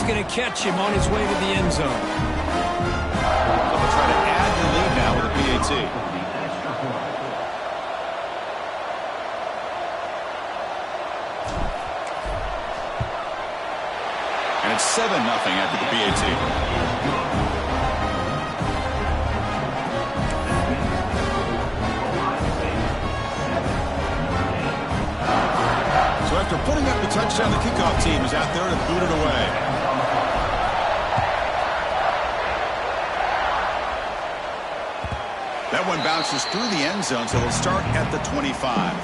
going to catch him on his way to the end zone. So they'll try to add the lead now with a PAT. And it's 7-0 after the PAT. So after putting up the touchdown, the kickoff team is out there to boot it away. That one bounces through the end zone, so it'll start at the 25.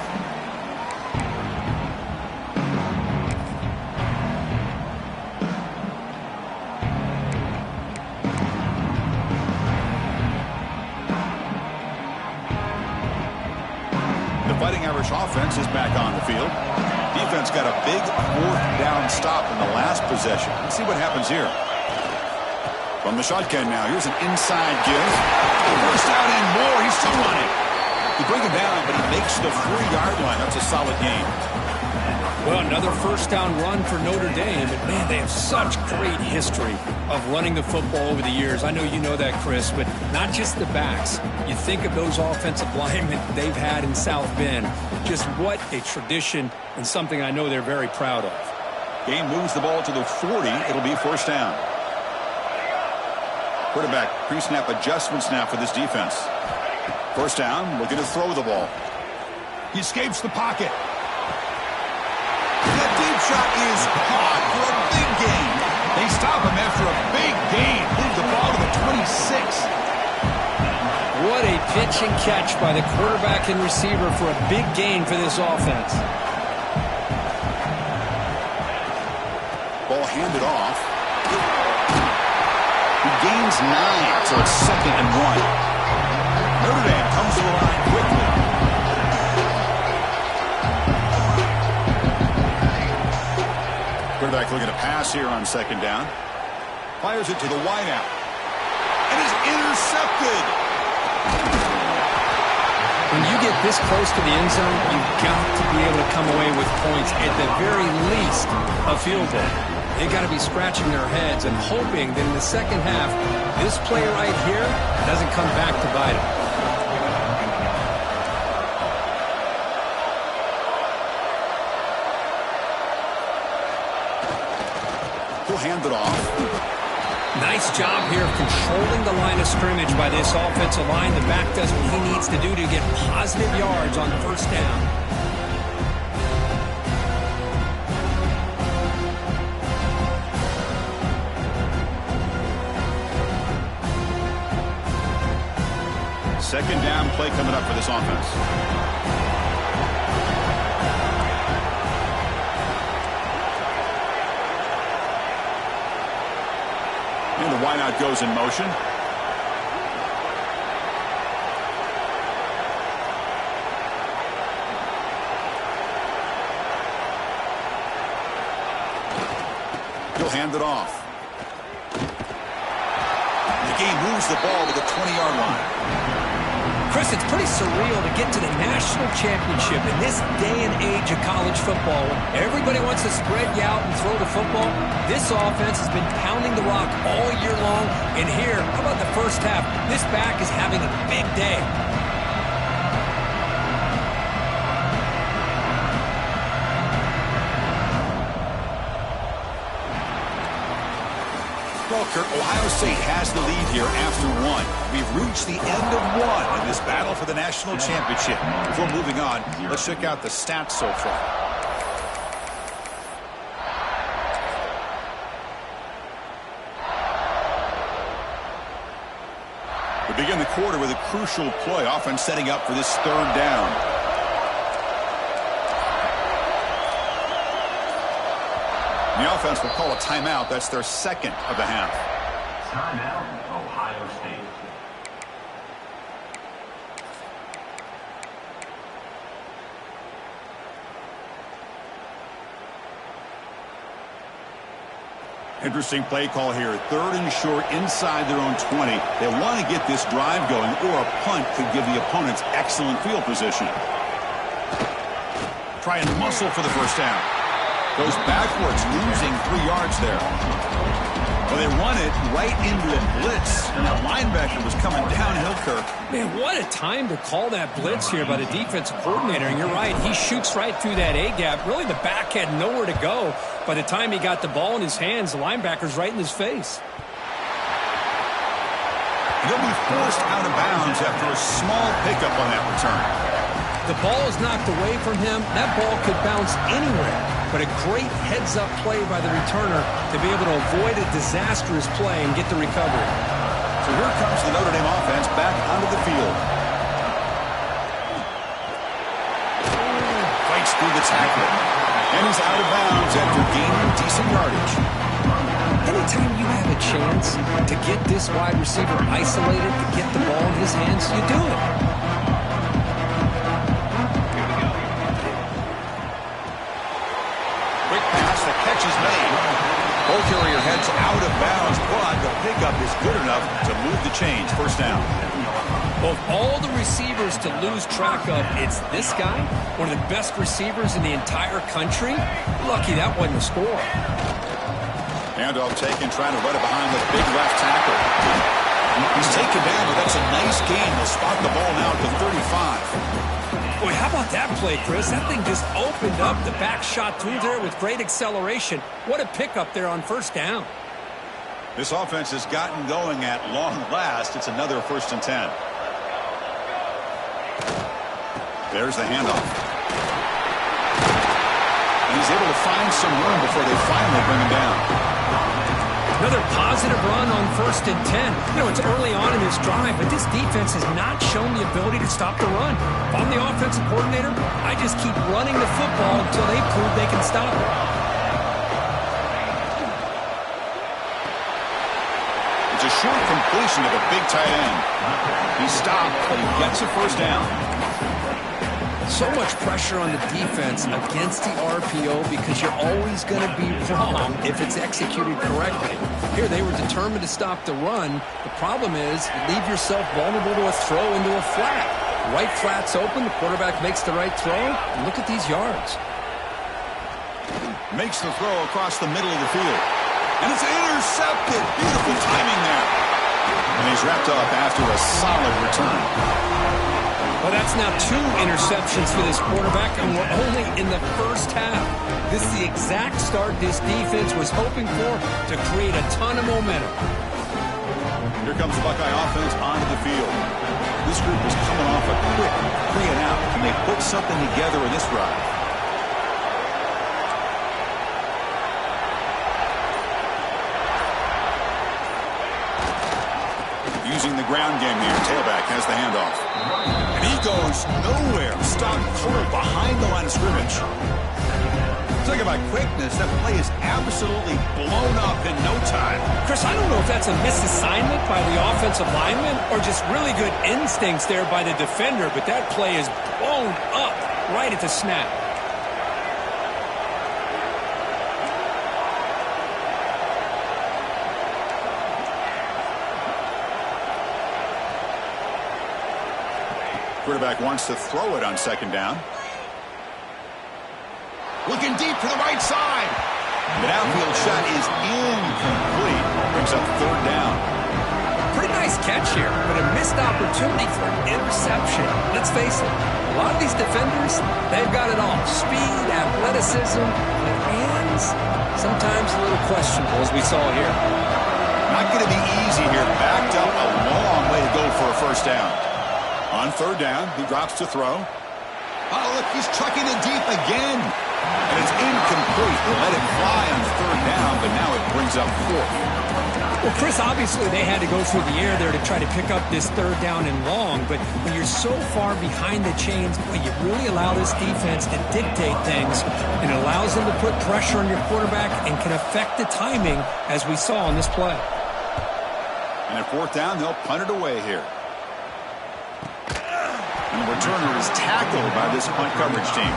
Fighting Irish offense is back on the field. Defense got a big fourth down stop in the last possession. Let's see what happens here. From the shotgun now, here's an inside give. First down and more. He's still running. They bring him down, but he makes the 3-yard line. That's a solid gain. Well, another first down run for Notre Dame. But, man, they have such great history of running the football over the years. I know you know that, Chris, but not just the backs. You think of those offensive linemen they've had in South Bend. Just what a tradition and something I know they're very proud of. Game moves the ball to the 40. It'll be first down. Quarterback pre-snap adjustments now for this defense. First down, looking to throw the ball. He escapes the pocket. That deep shot is caught for a big gain. They stop him after a big gain. Move the ball to the 26. What a pitch and catch by the quarterback and receiver for a big gain for this offense. Ball handed off. He gains 9, so it's 2nd and 1. Notre Dame comes to the line quickly. Quarterback looking to pass here on 2nd down. Fires it to the wideout. And is intercepted. When you get this close to the end zone, you've got to be able to come away with points, at the very least a field goal. They've got to be scratching their heads and hoping that in the second half, this play right here doesn't come back to bite them. He'll hand it off. Nice job here of controlling the line of scrimmage by this offensive line. The back does what he needs to do to get positive yards on the first down. Second down play coming up for this offense. And the wideout goes in motion. He'll hand it off. The game moves the ball to the 20-yard line. Chris, it's pretty surreal to get to the national championship in this day and age of college football. Everybody wants to spread you out and throw the football. This offense has been pounding the rock all year long. And here, how about the first half? This back is having a big day. Well, Kurt, Ohio State has the lead here after 1. We've reached the end of 1 in this battle for the national championship. Before moving on, let's check out the stats so far. We begin the quarter with a crucial play, offense setting up for this 3rd down. The offense will call a timeout. That's their 2nd of the half. Timeout, Ohio State. Interesting play call here. 3rd and short inside their own 20. They want to get this drive going, or a punt could give the opponents excellent field position. Try and muscle for the first down. Goes backwards, losing 3 yards there. Well, they run it right into a blitz, and that linebacker was coming downhill, Kirk. Man, what a time to call that blitz here by the defensive coordinator. And you're right, he shoots right through that A-gap. Really, the back had nowhere to go. By the time he got the ball in his hands, the linebacker's right in his face. He'll be forced out of bounds after a small pickup on that return. The ball is knocked away from him. That ball could bounce anywhere. But a great heads-up play by the returner to be able to avoid a disastrous play and get the recovery. So here comes the Notre Dame offense back onto the field. Fights through the tackle. And he's out of bounds after gaining decent yardage. Anytime you have a chance to get this wide receiver isolated, to get the ball in his hands, you do it. Quick pass, the catch is made. Ball carrier heads out of bounds, but the pickup is good enough to move the chains. First down. Of all the receivers to lose track of, it's this guy, one of the best receivers in the entire country. Lucky that wasn't a score. Handoff taken, trying to run it behind the big left tackle. He's taken down, but that's a nice gain. They'll spot the ball now at the 35. Boy, how about that play, Chris? That thing just opened up. The back shot through there with great acceleration. What a pickup there on first down. This offense has gotten going at long last. It's another 1st and 10. There's the handoff. And he's able to find some room before they finally bring him down. Another positive run on 1st and 10. You know, it's early on in this drive, but this defense has not shown the ability to stop the run. If I'm the offensive coordinator, I just keep running the football until they prove they can stop it. It's a short completion of a big tight end. He stopped, but he gets a 1st down. So much pressure on the defense against the RPO because you're always going to be wrong if it's executed correctly. Here, they were determined to stop the run. The problem is you leave yourself vulnerable to a throw into a flat. Right flat's open. The quarterback makes the right throw. And look at these yards. Makes the throw across the middle of the field. And it's intercepted. Beautiful timing there. And he's wrapped up after a solid return. Well, that's now 2 interceptions for this quarterback, and we're only in the first half. This is the exact start this defense was hoping for to create a ton of momentum. Here comes the Buckeye offense onto the field. This group is coming off a quick 3 and out. Can they put something together in this drive? Using the ground game here. Tailback has the handoff. And he goes nowhere. Stopped cold behind the line of scrimmage. Talk about quickness. That play is absolutely blown up in no time. Chris, I don't know if that's a misassignment by the offensive lineman or just really good instincts there by the defender, but that play is blown up right at the snap. Quarterback wants to throw it on 2nd down. Looking deep to the right side. The downfield shot is incomplete. Brings up 3rd down. Pretty nice catch here, but a missed opportunity for an interception. Let's face it, a lot of these defenders, they've got it all. Speed, athleticism, but hands, sometimes a little questionable, as we saw here. Not going to be easy here. Backed up a long way to go for a 1st down. On 3rd down, he drops to throw. Oh, look, he's chucking it deep again. And it's incomplete. They let it fly on 3rd down, but now it brings up 4th. Well, Chris, obviously they had to go through the air there to try to pick up this 3rd down and long, but when you're so far behind the chains, boy, you really allow this defense to dictate things, and it allows them to put pressure on your quarterback and can affect the timing, as we saw on this play. And at 4th down, they'll punt it away here. And the returner is tackled by this punt coverage team.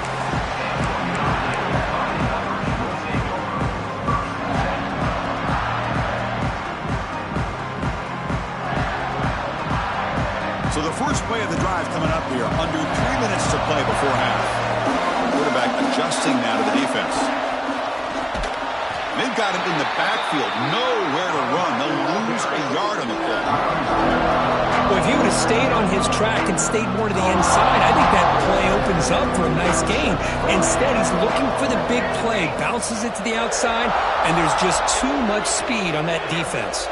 So the first play of the drive coming up here. Under 3 minutes to play before half. Quarterback adjusting now to the defense. They've got him in the backfield, nowhere to run. They'll lose a yard on the play. Well, if he would have stayed on his track and stayed more to the inside, I think that play opens up for a nice gain. Instead, he's looking for the big play, bounces it to the outside, and there's just too much speed on that defense.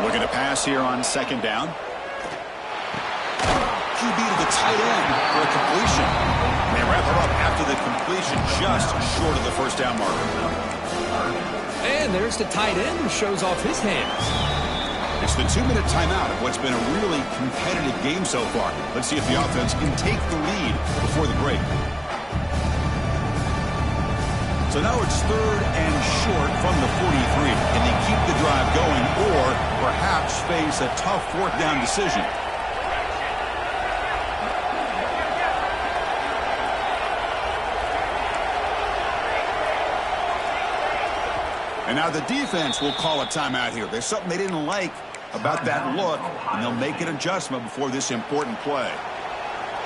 Looking to pass here on second down. QB to the tight end for a completion. And they wrap it up after the completion, just short of the first down marker. And there's the tight end who shows off his hands. It's the 2-minute timeout of what's been a really competitive game so far. Let's see if the offense can take the lead before the break. So now it's 3rd and short from the 43. Can they keep the drive going or perhaps face a tough 4th down decision? And now the defense will call a timeout here. There's something they didn't like about that look, and they'll make an adjustment before this important play.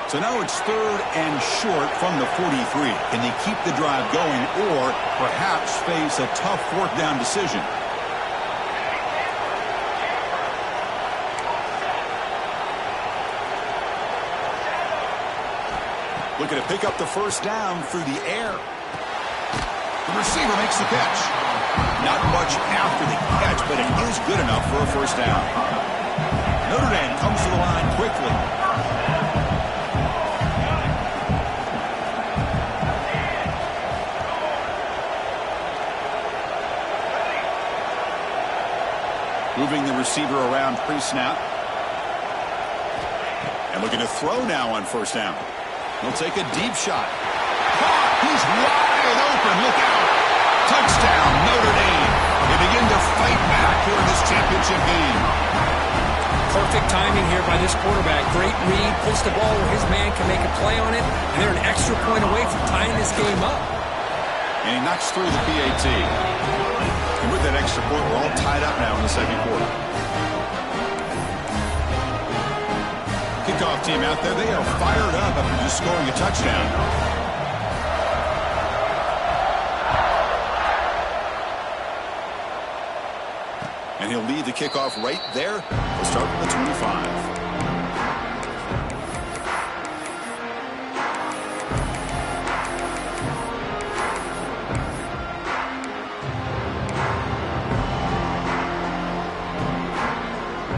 So now it's 3rd and short from the 43. Can they keep the drive going or perhaps face a tough 4th down decision? Looking to pick up the first down through the air. The receiver makes the catch. Not much after the catch, but it is good enough for a first down. Notre Dame comes to the line quickly. Moving the receiver around pre-snap. And looking to throw now on first down. He'll take a deep shot. Caught! He's wide open. Look out! Touchdown, Notre Dame. They begin to fight back here in this championship game. Perfect timing here by this quarterback. Great read, puts the ball where his man can make a play on it, and they're an extra point away from tying this game up. And he knocks through the PAT. And with that extra point, we're all tied up now in the second quarter. Kickoff team out there, they are fired up after just scoring a touchdown. And he'll lead the kickoff right there. We'll start with the 25.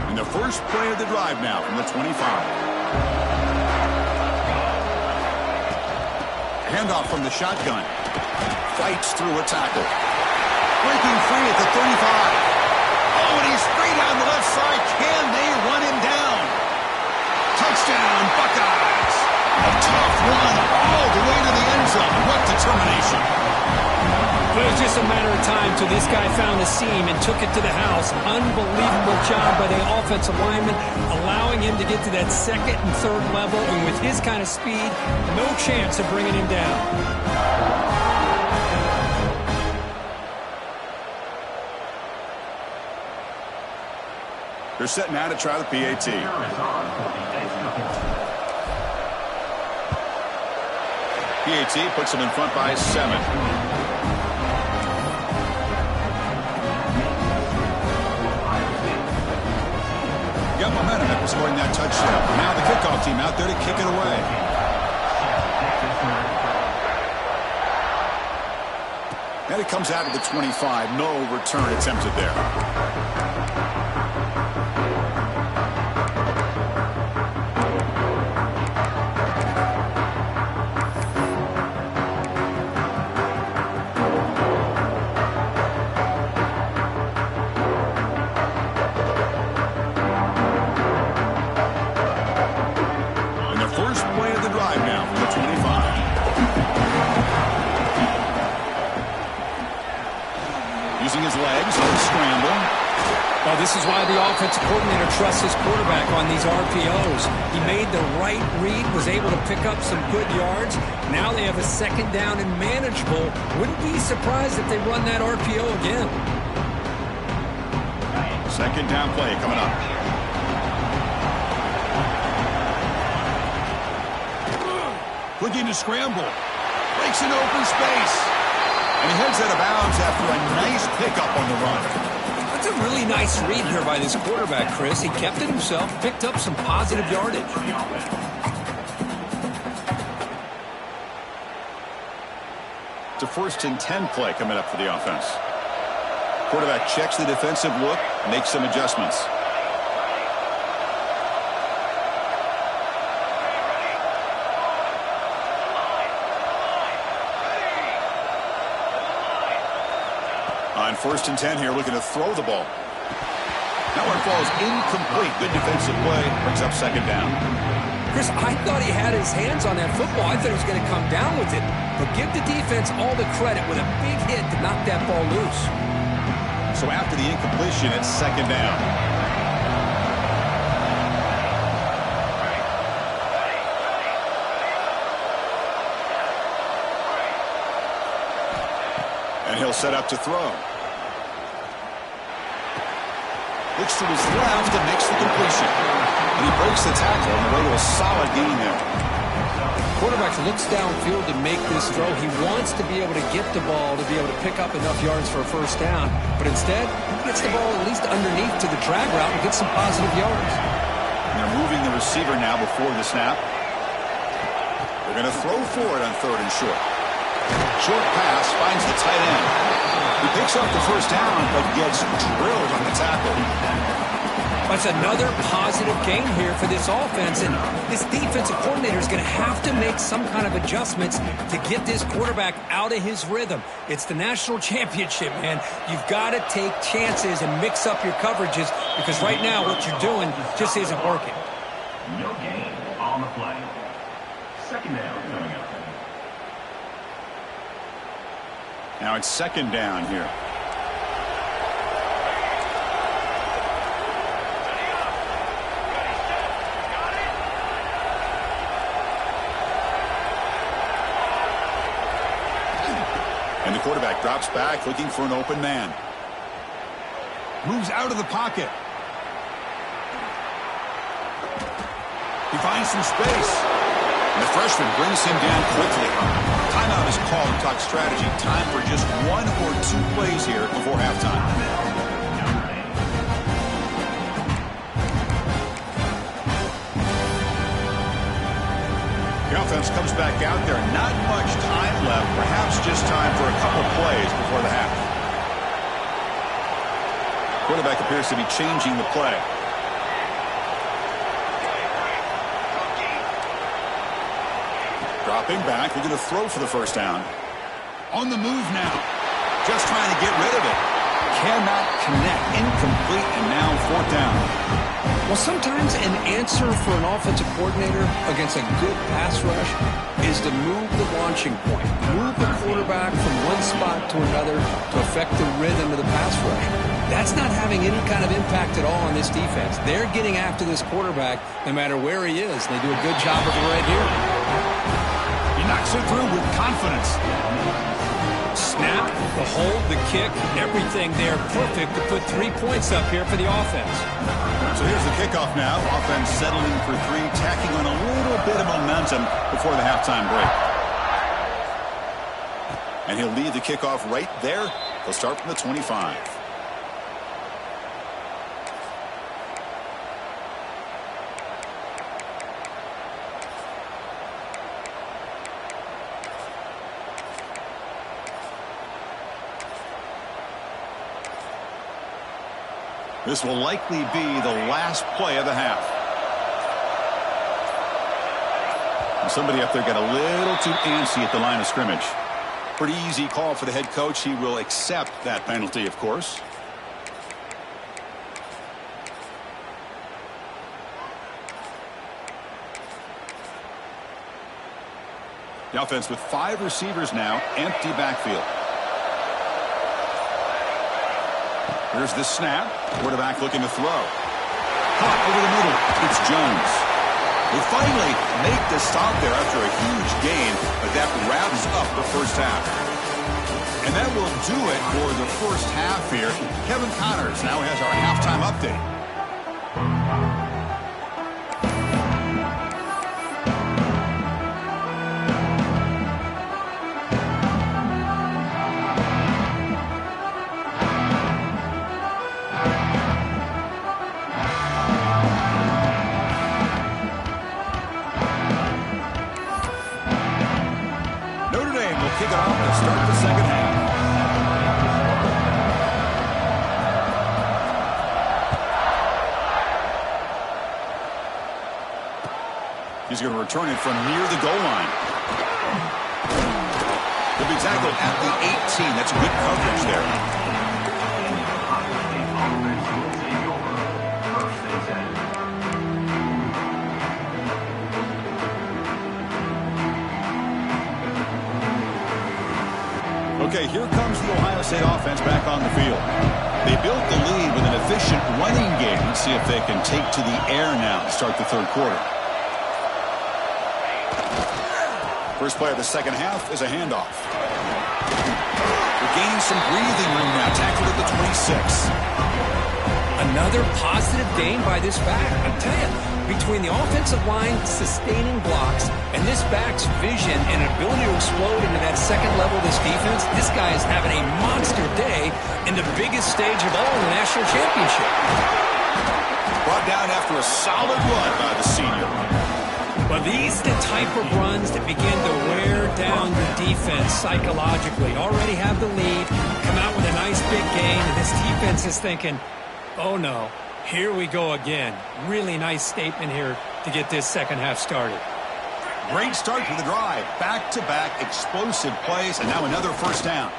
And the first play of the drive now from the 25. Handoff from the shotgun. Fights through a tackle. Breaking free at the 35. Oh, and he's free down the left side. Can they run him down? Touchdown, Buckeyes. A tough run all the way to the end zone. What determination. But it was just a matter of time till this guy found a seam and took it to the house. Unbelievable job by the offensive lineman, allowing him to get to that 2nd and 3rd level. And with his kind of speed, no chance of bringing him down. They're setting out to try the PAT. PAT puts them in front by 7. Got momentum after scoring that touchdown. Now the kickoff team out there to kick it away. And it comes out of the 25. No return attempted there. This is why the offensive coordinator trusts his quarterback on these RPOs. He made the right read, was able to pick up some good yards. Now they have a 2nd down and manageable. Wouldn't be surprised if they run that RPO again. 2nd down play coming up. Looking to scramble. Breaks an open space. And he heads out of bounds after a nice pickup on the run. That's a really nice read here by this quarterback, Chris. He kept it himself, picked up some positive yardage. It's a 1st and 10 play coming up for the offense. Quarterback checks the defensive look, makes some adjustments. On 1st and 10 here, looking to throw the ball. That one falls incomplete. Good defensive play. Brings up 2nd down. Chris, I thought he had his hands on that football. I thought he was going to come down with it. But give the defense all the credit with a big hit to knock that ball loose. So after the incompletion, it's 2nd down. And he'll set up to throw. Looks to his left and makes the completion. And he breaks the tackle on the way to a solid gain there. Quarterback looks downfield to make this throw. He wants to be able to get the ball to be able to pick up enough yards for a 1st down. But instead, he gets the ball at least underneath to the drag route and gets some positive yards. And they're moving the receiver now before the snap. They're going to throw for it on 3rd and short. Short pass finds the tight end. He picks up the 1st down, but gets drilled on the tackle. That's another positive game here for this offense, and this defensive coordinator is going to have to make some kind of adjustments to get this quarterback out of his rhythm. It's the national championship, man. You've got to take chances and mix up your coverages because right now what you're doing just isn't working. No gain on the play. 2nd down coming up. Now it's 2nd down here. And the quarterback drops back looking for an open man. Moves out of the pocket. He finds some space. And the freshman brings him down quickly. Timeout is called to talk strategy. Time for just 1 or 2 plays here before halftime. The offense comes back out there. Not much time left. Perhaps just time for a couple plays before the half. Quarterback appears to be changing the play. Dropping back, we're going to throw for the 1st down. On the move now. Just trying to get rid of it. Cannot connect. Incomplete, and now 4th down. Well, sometimes an answer for an offensive coordinator against a good pass rush is to move the launching point. Move the quarterback from one spot to another to affect the rhythm of the pass rush. That's not having any kind of impact at all on this defense. They're getting after this quarterback no matter where he is. They do a good job of it right here. He knocks it through with confidence. Snap, the hold, the kick, everything there perfect to put 3 points up here for the offense. So here's the kickoff now. Offense settling for 3, tacking on a little bit of momentum before the halftime break. And he'll lead the kickoff right there. He'll start from the 25. This will likely be the last play of the half. And somebody up there got a little too antsy at the line of scrimmage. Pretty easy call for the head coach. He will accept that penalty, of course. The offense with 5 receivers now, empty backfield. Here's the snap. Quarterback looking to throw. Caught over the middle. It's Jones. They finally make the stop there after a huge gain, but that wraps up the 1st half. And that will do it for the 1st half here. Kevin Connors now has our halftime update. He's going to return it from near the goal line. He'll be tackled at the 18. That's good coverage there. Okay, here comes the Ohio State offense back on the field. They built the lead with an efficient running game. Let's see if they can take to the air now to start the third quarter. First play of the second half is a handoff. They're gaining some breathing room now. Tackled at the 26. Another positive gain by this back. I'm telling you, between the offensive line sustaining blocks and this back's vision and ability to explode into that second level of this defense, this guy is having a monster day in the biggest stage of all in the national championship. Brought down after a solid run by the senior. But these are the type of runs that begin to wear down the defense psychologically. Already have the lead, come out with a nice big gain, and this defense is thinking, oh no, here we go again. Really nice statement here to get this second half started. Great start to the drive. Back-to-back explosive plays, and now another first down.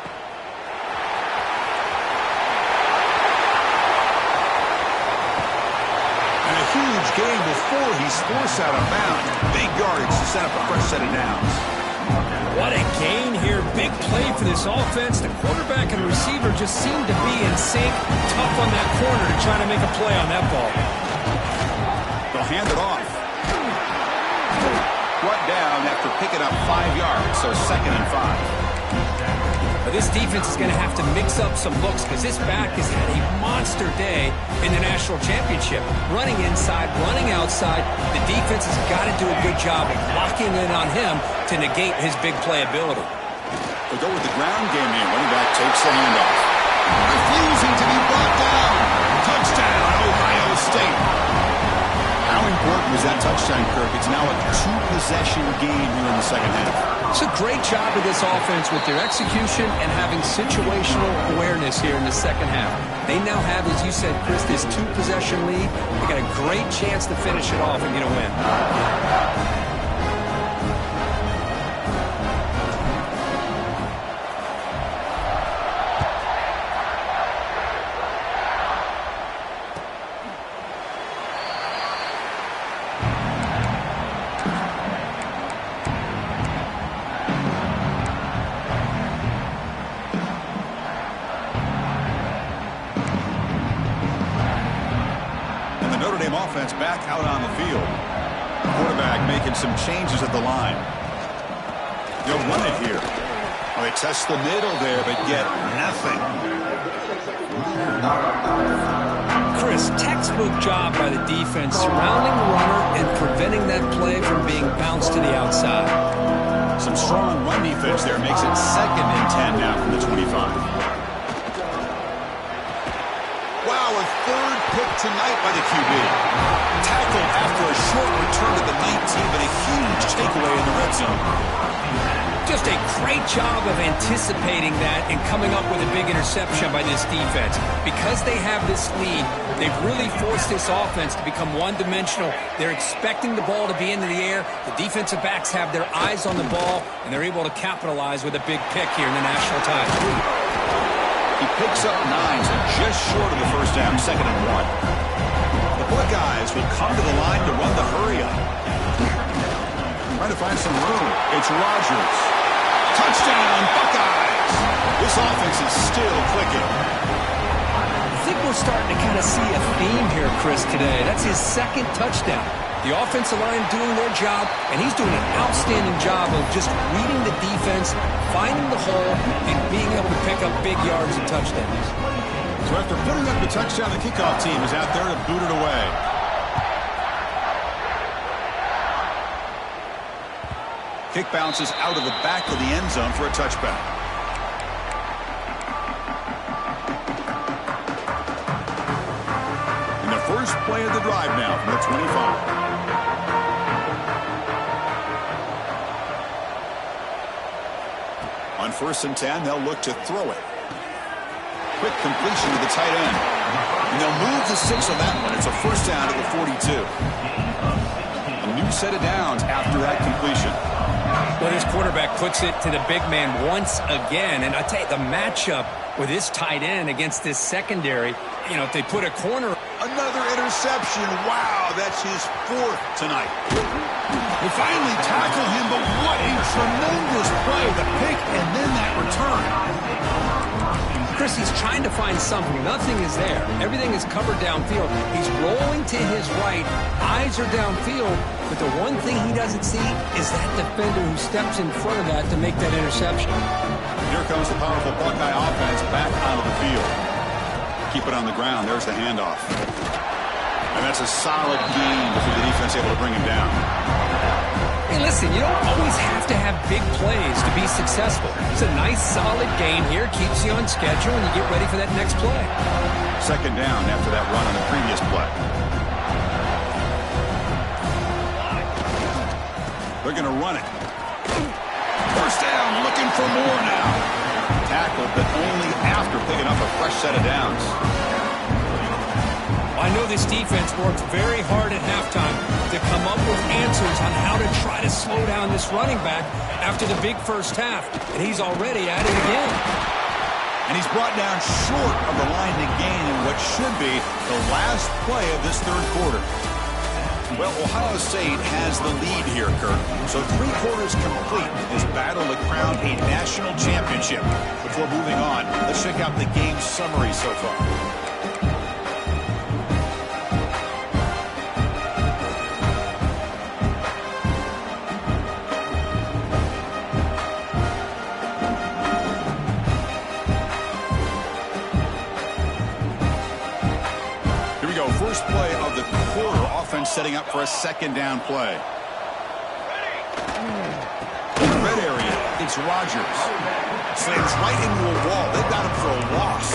And a huge gain before he's forced out of bounds. Big yardage to set up a fresh set of downs. What a gain here. Big play for this offense. The quarterback and receiver just seem to be in sync. Tough on that corner to try to make a play on that ball. They'll hand it off. Brought down after picking up 5 yards, so 2nd and 5. But this defense is going to have to mix up some looks because this back has had a monster day in the national championship. Running inside, running outside. The defense has got to do a good job of locking in on him to negate his big play ability. They'll go with the ground game here. Running back takes the handoff. Refusing to be brought down. Touchdown, Ohio State. How important was that touchdown, Kirk? It's now a 2-possession game here in the second half. It's a great job of this offense with their execution and having situational awareness here in the second half. They now have, as you said, Chris, this 2-possession lead. They got a great chance to finish it off and get a win. Offense back out on the field. Quarterback making some changes at the line. They'll run it here. Well, they test the middle there, but get nothing. Chris, textbook job by the defense surrounding the runner and preventing that play from being bounced to the outside. Some strong run defense there makes it 2nd and 10 now from the 25. Third pick tonight by the QB. Tackled after a short return to the 19, but a huge takeaway in the red zone. Just a great job of anticipating that and coming up with a big interception by this defense. Because they have this lead, they've really forced this offense to become one-dimensional. They're expecting the ball to be into the air. The defensive backs have their eyes on the ball, and they're able to capitalize with a big pick here in the national title. He picks up 9, so just short of the first down, 2nd and 1. The Buckeyes will come to the line to run the hurry up. Trying to find some room. It's Rodgers. Touchdown, Buckeyes! This offense is still clicking. I think we're starting to kind of see a theme here, Chris, today. That's his 2nd touchdown. The offensive line doing their job, and he's doing an outstanding job of just reading the defense, finding the hole, and being able to pick up big yards and touchdowns. So after putting up the touchdown, the kickoff team is out there to boot it away. Kick bounces out of the back of the end zone for a touchback. And the first play of the drive now from the 25. On 1st and 10, they'll look to throw it. Quick completion to the tight end. And they'll move the 6 on that one. It's a first down at the 42. A new set of downs after that completion. Well, this quarterback puts it to the big man once again. And I tell you, the matchup with this tight end against this secondary, you know, if they put a corner. Another interception. Wow, that's his 4th tonight. They finally tackle him, but what a tremendous play. The pick and then that return. Chris, he's trying to find something. Nothing is there. Everything is covered downfield. He's rolling to his right. Eyes are downfield. But the one thing he doesn't see is that defender who steps in front of that to make that interception. Here comes the powerful Buckeye offense back onto the field. Keep it on the ground. There's the handoff. And that's a solid gain before the defense able to bring him down. Hey, listen, you don't always have to have big plays to be successful. It's a nice, solid gain here. Keeps you on schedule, and you get ready for that next play. 2nd down after that run on the previous play. They're going to run it. 1st down, looking for more now. Tackled, but only after picking up a fresh set of downs. I know this defense worked very hard at halftime to come up with answers on how to try to slow down this running back after the big first half, and he's already at it again. And he's brought down short of the line to gain in what should be the last play of this 3rd quarter. Well, Ohio State has the lead here, Kurt. So 3 quarters complete in this battle to crown a national championship. Before moving on, let's check out the game summary so far. First play of the quarter, offense setting up for a 2nd down play. In the red area, it's Rodgers. Slams right into a wall. They've got him for a loss.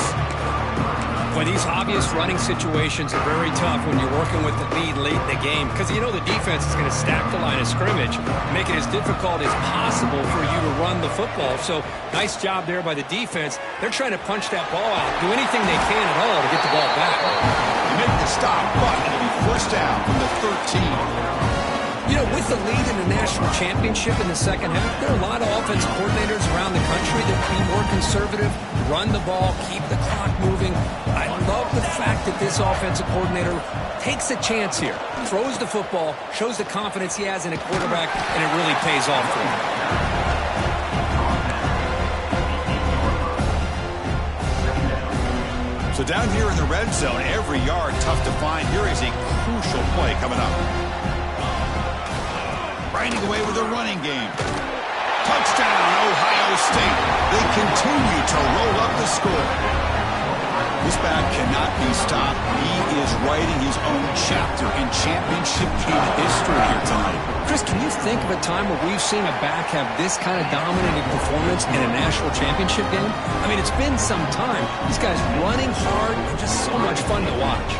Boy, these obvious running situations are very tough when you're working with the lead late in the game, because you know the defense is going to stack the line of scrimmage, make it as difficult as possible for you to run the football. So nice job there by the defense. They're trying to punch that ball out, do anything they can at all to get the ball back. They make the stop, but it'll be 1st down from the 13. You know, with the lead in the national championship in the 2nd half, there are a lot of offensive coordinators around the country that be more conservative, run the ball, keep the clock moving. I love the fact that this offensive coordinator takes a chance here, throws the football, shows the confidence he has in a quarterback, and it really pays off for him. So down here in the red zone, every yard tough to find. Here is a crucial play coming up. Grinding away with a running game. Touchdown, Ohio State. They continue to roll up the score. This back cannot be stopped. He is writing his own chapter in championship game history here tonight. Chris, can you think of a time where we've seen a back have this kind of dominating performance in a national championship game? I mean, it's been some time. These guys running hard and just so much fun to watch.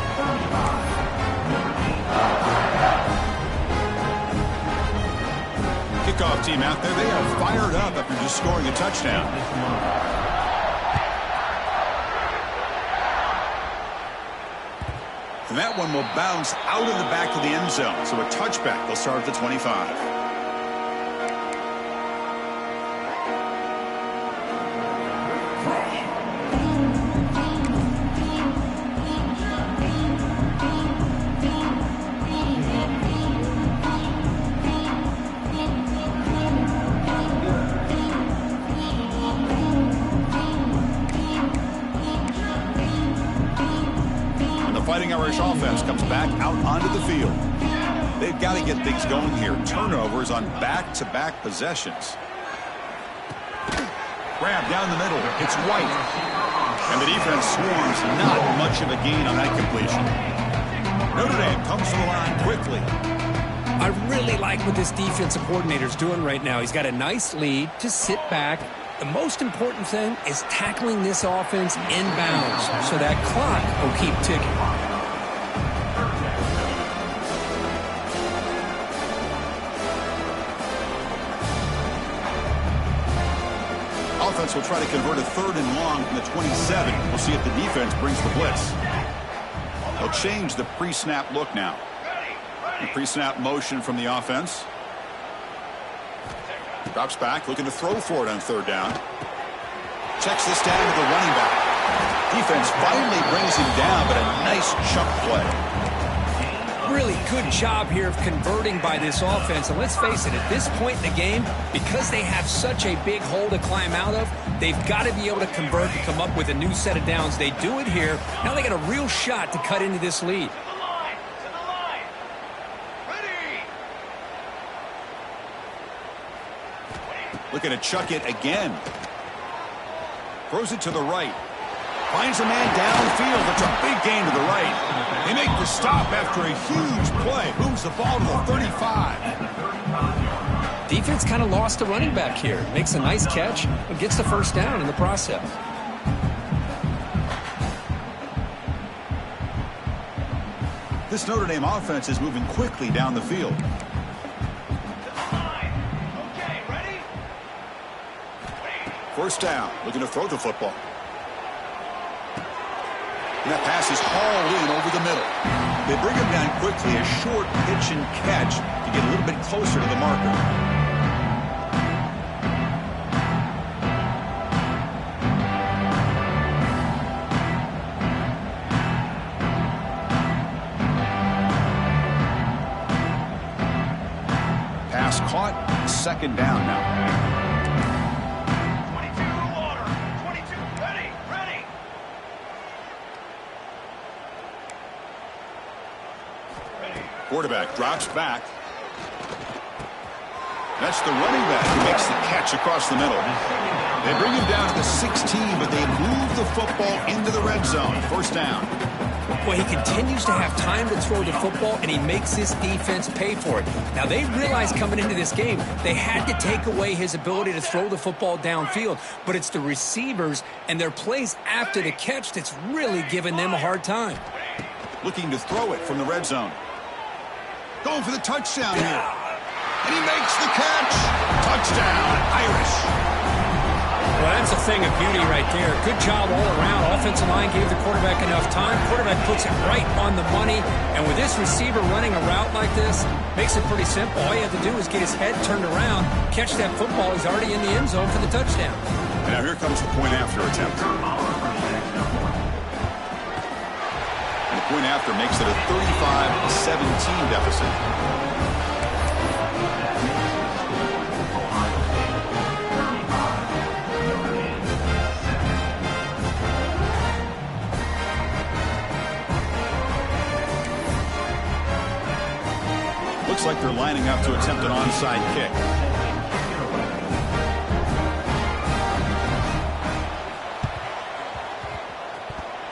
Kickoff team out there. They are fired up after just scoring a touchdown. And that one will bounce out of the back of the end zone. So a touchback. They'll start at the 25. Fighting Irish offense comes back out onto the field. They've got to get things going here. Turnovers on back-to-back possessions. Grab down the middle. It's White. And the defense swarms. Not much of a gain on that completion. Notre Dame comes to the line quickly. I really like what this defensive coordinator's doing right now. He's got a nice lead. Just sit back. The most important thing is tackling this offense inbounds so that clock will keep ticking. Offense will try to convert a 3rd and long from the 27. We'll see if the defense brings the blitz. They'll change the pre-snap look now. Pre-snap motion from the offense. Drops back, looking to throw for it on third down. Checks this down to the running back. Defense finally brings him down, but a nice chunk play. Really good job here of converting by this offense. And let's face it, at this point in the game, because they have such a big hole to climb out of, they've got to be able to convert and come up with a new set of downs. They do it here. Now they got a real shot to cut into this lead. Looking to chuck it again. Throws it to the right. Finds a man downfield. That's a big gain to the right. They make the stop after a huge play. Moves the ball to the 35. Defense kind of lost a running back here. Makes a nice catch and gets the first down in the process. This Notre Dame offense is moving quickly down the field. First down, looking to throw the football. And that pass is hauled in over the middle. They bring him down quickly, a short pitch and catch to get a little bit closer to the marker. Pass caught, second down now. Quarterback drops back. That's the running back who makes the catch across the middle. They bring him down to the 16, but they move the football into the red zone. First down. Well, he continues to have time to throw the football, and he makes his defense pay for it. Now, they realized coming into this game they had to take away his ability to throw the football downfield, but it's the receivers and their plays after the catch that's really giving them a hard time. Looking to throw it from the red zone. Going for the touchdown here. And he makes the catch. Touchdown, Irish. Well, that's a thing of beauty right there. Good job all around. Offensive line gave the quarterback enough time. Quarterback puts it right on the money. And with this receiver running a route like this, makes it pretty simple. All you have to do is get his head turned around, catch that football. He's already in the end zone for the touchdown. And now here comes the point after attempt. Point after makes it a 35-17 deficit. Looks like they're lining up to attempt an onside kick.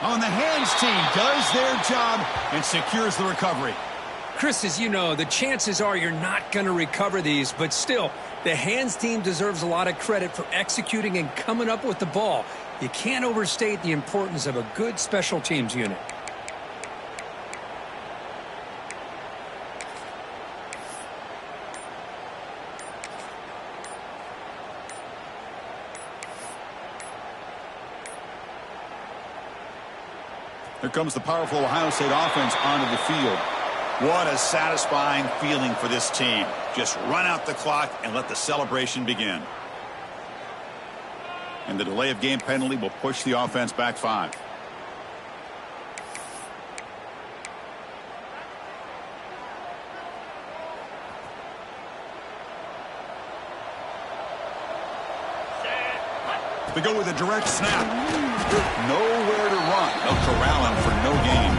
On the hands team does their job and secures the recovery. Chris, as you know, the chances are you're not going to recover these, but still, the hands team deserves a lot of credit for executing and coming up with the ball. You can't overstate the importance of a good special teams unit. Here comes the powerful Ohio State offense onto the field. What a satisfying feeling for this team. Just run out the clock and let the celebration begin. And the delay of game penalty will push the offense back 5. They go with a direct snap. Nowhere to run. They'll corral him for no gain.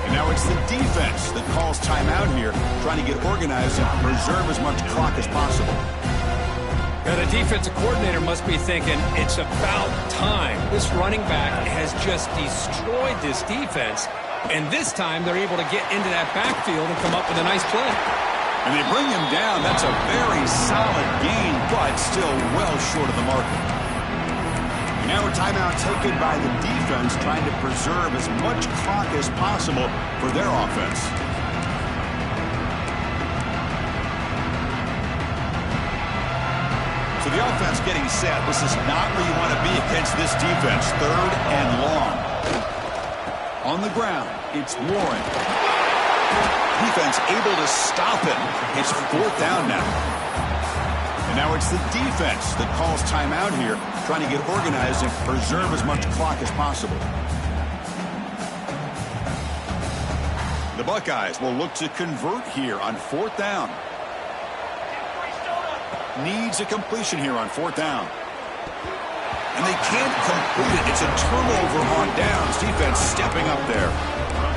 And now it's the defense that calls timeout here, trying to get organized and preserve as much clock as possible. Now, the defensive coordinator must be thinking, it's about time. This running back has just destroyed this defense, and this time they're able to get into that backfield and come up with a nice play. And they bring him down. That's a very solid gain, but still well short of the mark. Now a timeout taken by the defense, trying to preserve as much clock as possible for their offense. So the offense getting set. This is not where you want to be against this defense. Third and long. On the ground, it's Warren. Defense able to stop it. It's 4th down now. And now it's the defense that calls timeout here, trying to get organized and preserve as much clock as possible. The Buckeyes will look to convert here on 4th down. Needs a completion here on 4th down. And they can't complete it. It's a turnover on downs. Defense stepping up there.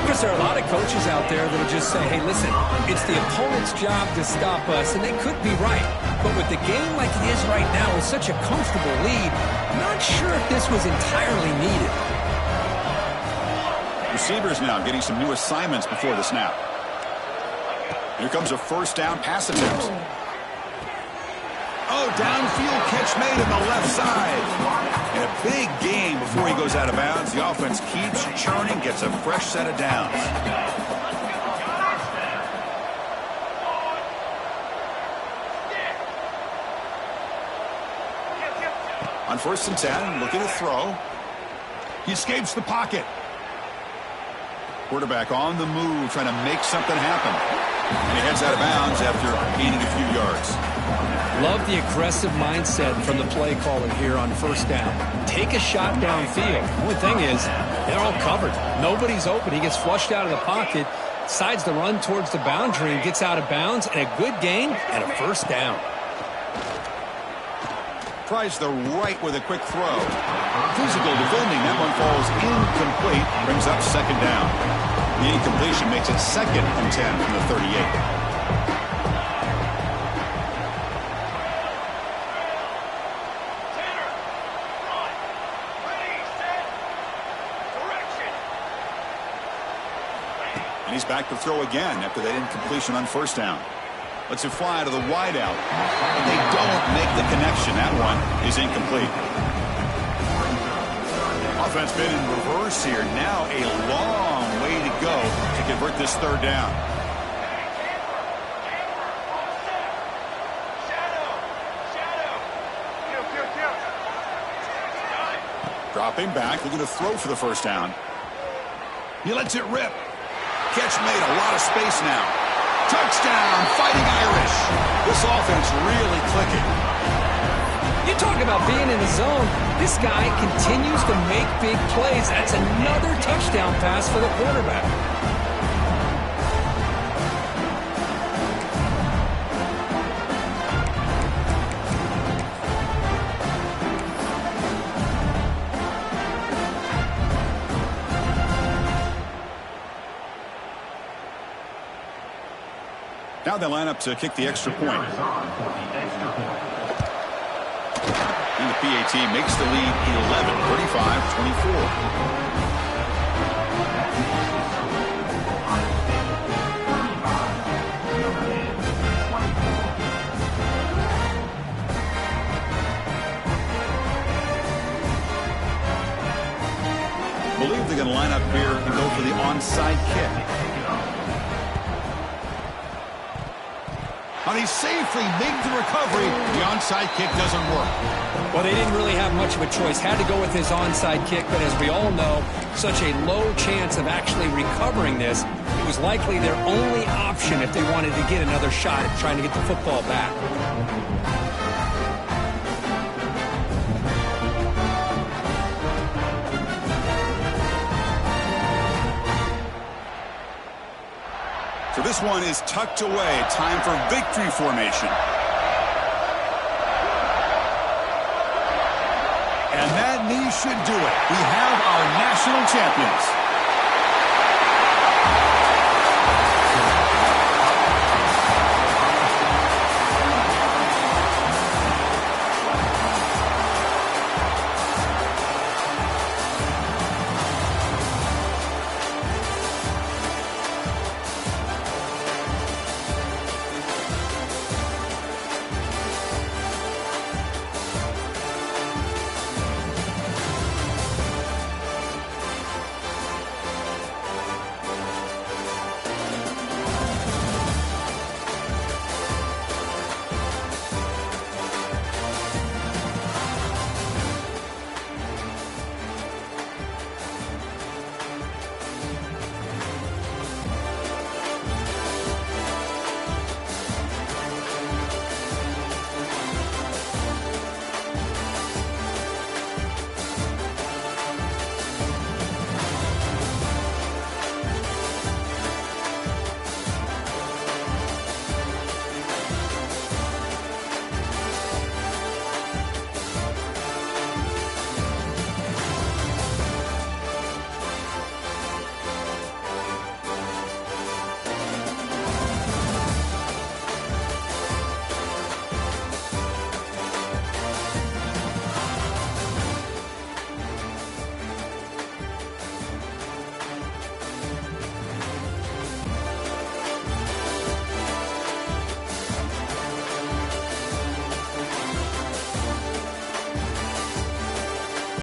Because there are a lot of coaches out there that will just say, hey, listen, it's the opponent's job to stop us, and they could be right. But with the game like it is right now with such a comfortable lead, I'm not sure if this was entirely needed. Receivers now getting some new assignments before the snap. Here comes a 1st down pass attempt. Oh, downfield catch made on the left side. And a big gain before he goes out of bounds. The offense keeps churning, gets a fresh set of downs. On 1st and 10, looking to throw. He escapes the pocket. Quarterback on the move, trying to make something happen. And he heads out of bounds after gaining a few yards. Love the aggressive mindset from the play caller here on 1st down. Take a shot downfield. The only thing is, they're all covered. Nobody's open. He gets flushed out of the pocket, decides to run towards the boundary and gets out of bounds, and a good gain and a 1st down. Tries the right with a quick throw. Physical defending. That one falls incomplete. Brings up 2nd down. The incompletion makes it 2nd and 10 from the 38. And he's back to throw again after that incompletion on 1st down. Lets it fly to the wideout. And they don't make the connection. That one is incomplete. Offense been in reverse here. Now a long way to go to convert this 3rd down. Dropping back, looking to throw for the 1st down. He lets it rip. Catch made, a lot of space now. Touchdown, Fighting Irish. This offense really clicking. You talk about being in the zone. This guy continues to make big plays. That's another touchdown pass for the quarterback. Now they line up to kick the extra point. And the PAT makes the lead 11, 35-24. Believe they're going to line up here and go for the onside kick. And he safely made the recovery. The onside kick doesn't work. Well, they didn't really have much of a choice. Had to go with his onside kick, but as we all know, such a low chance of actually recovering this. It was likely their only option if they wanted to get another shot at trying to get the football back. So this one is tucked away. Time for victory formation. And that knee should do it. We have our national champions.